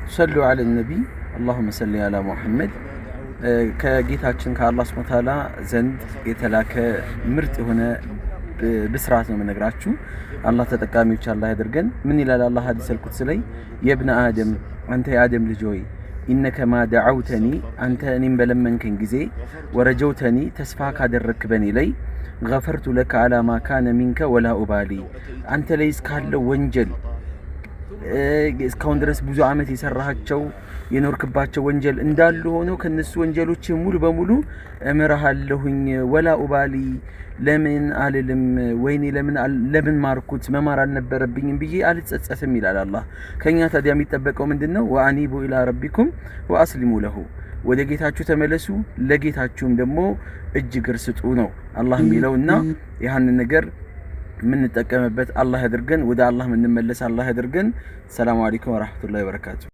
صلوا على النبي اللهم صل على محمد ከጌታችን ከአላህ ሱብሓነሁ ወተዓላ ዘንድ የተላከ ምርጥ የሆነ ብስራት ነው የምነግራችሁ። አላህ ተጠቃሚዎች አላህ ያድርገን። ምን ይላል አላህ ሐዲስ አልቁድስ ላይ የብነ አደም አንተ የአደም ልጅ ሆይ ኢነከ ማ ደዓውተኒ አንተ እኔን በለመንከኝ ጊዜ ወረጀውተኒ ተስፋ ካደረክ በኔ ላይ ገፈርቱ ለከ አላ ማ ካነ ሚንከ ወላ ኡባሊ አንተ ላይ እስካለው ወንጀል እስካሁን ድረስ ብዙ አመት የሰራሃቸው የኖርክባቸው ወንጀል እንዳሉ ሆኖ ከነሱ ወንጀሎች ሙሉ በሙሉ እምርሃለሁኝ ወላ ኡባሊ ለምን አልልም ወይኔ ለምን ማርኩት መማር አልነበረብኝም ብዬ አልጸጸትም ይላል አላህ። ከኛ ታዲያ የሚጠበቀው ምንድነው? ወአኒቡ ኢላ ረቢኩም ወአስሊሙ ለሁ ወደ ጌታችሁ ተመለሱ ለጌታችሁም ደግሞ እጅ እግር ስጡ ነው አላህ የሚለውና ይሄን ነገር من نتكلم بيت الله يدرجن ودا الله من نملس الله يدرجن السلام عليكم ورحمة الله وبركاته.